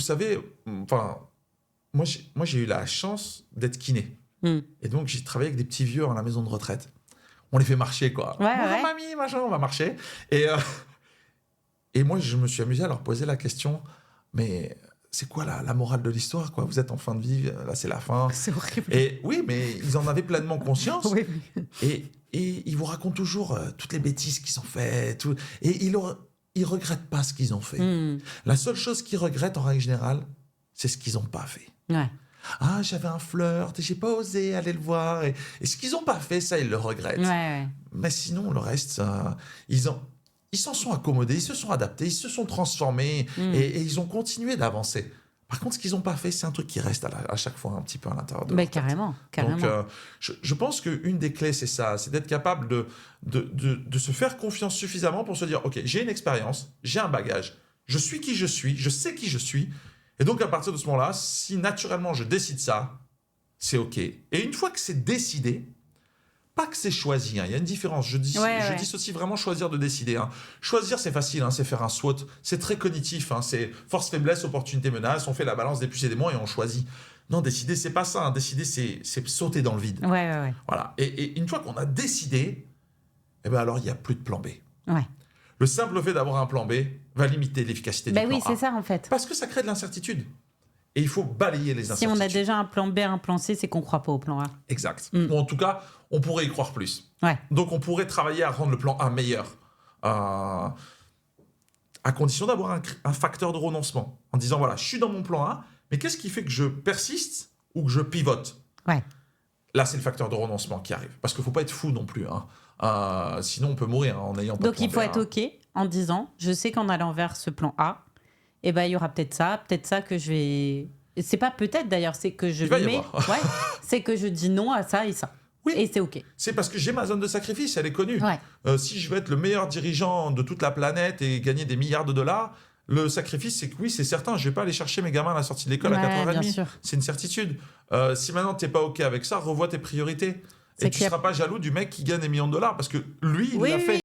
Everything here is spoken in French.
Vous savez, enfin, moi, j'ai eu la chance d'être kiné. Et donc, j'ai travaillé avec des petits vieux à la maison de retraite. On les fait marcher, quoi. Ouais, Bonjour, ouais. mamie, machin, on va marcher. Et moi, je me suis amusé à leur poser la question, mais c'est quoi la morale de l'histoire, quoi? Vous êtes en fin de vie, là, c'est la fin. C'est horrible. Et oui, mais ils en avaient pleinement conscience. Oui. Et ils vous racontent toujours toutes les bêtises qu'ils ont faites. Et ils regrettent pas ce qu'ils ont fait. La seule chose qu'ils regrettent, en règle générale, c'est ce qu'ils n'ont pas fait. Ouais. Ah, j'avais un flirt et j'ai pas osé aller le voir. Et ce qu'ils n'ont pas fait, ça, ils le regrettent. Ouais. Mais sinon, le reste, ils s'en sont accommodés, ils se sont adaptés, ils se sont transformés et ils ont continué d'avancer. Par contre, ce qu'ils n'ont pas fait, c'est un truc qui reste à chaque fois un petit peu à l'intérieur de leur tête. Carrément. Donc, je pense qu'une des clés, c'est ça, c'est d'être capable de se faire confiance suffisamment pour se dire, OK, j'ai une expérience, j'ai un bagage, je suis qui je suis, je sais qui je suis. Et donc, à partir de ce moment-là, si naturellement je décide ça, c'est OK. Et une fois que c'est décidé, pas que c'est choisi, hein. Il y a une différence. Je dissocie vraiment choisir de décider. Hein. Choisir, c'est facile, hein. C'est faire un SWOT. C'est très cognitif. Hein. C'est force, faiblesse, opportunité, menace. On fait la balance des plus et des moins et on choisit. Non, décider, c'est pas ça. Hein. Décider, c'est sauter dans le vide. Ouais. Voilà. Et une fois qu'on a décidé, eh ben alors il n'y a plus de plan B. Ouais. Le simple fait d'avoir un plan B va limiter l'efficacité du plan A. Oui, c'est ça, en fait. Parce que ça crée de l'incertitude. Et il faut balayer les incertitudes. Si on a déjà un plan B, un plan C, c'est qu'on ne croit pas au plan A. Exact. Ou en tout cas, on pourrait y croire plus. Ouais. Donc, on pourrait travailler à rendre le plan A meilleur. À condition d'avoir un facteur de renoncement. En disant, voilà, je suis dans mon plan A, mais qu'est-ce qui fait que je persiste ou que je pivote? Ouais. Là, c'est le facteur de renoncement qui arrive. Parce qu'il ne faut pas être fou non plus. Hein. Sinon, on peut mourir en ayant pas de plan B. Donc, il faut être OK en disant, je sais qu'en allant vers ce plan A, il y aura peut-être ça que je vais... C'est pas peut-être d'ailleurs, c'est que je le mets... Ouais, c'est que je dis non à ça et ça. Oui. Et c'est OK. C'est parce que j'ai ma zone de sacrifice, elle est connue. Ouais. Si je veux être le meilleur dirigeant de toute la planète et gagner des milliards de dollars, le sacrifice, c'est que oui, c'est certain, je vais pas aller chercher mes gamins à la sortie de l'école à 4h30. C'est une certitude. Si maintenant tu n'es pas OK avec ça, revois tes priorités. Et tu ne seras pas jaloux du mec qui gagne des millions de dollars parce que lui, il l'a fait.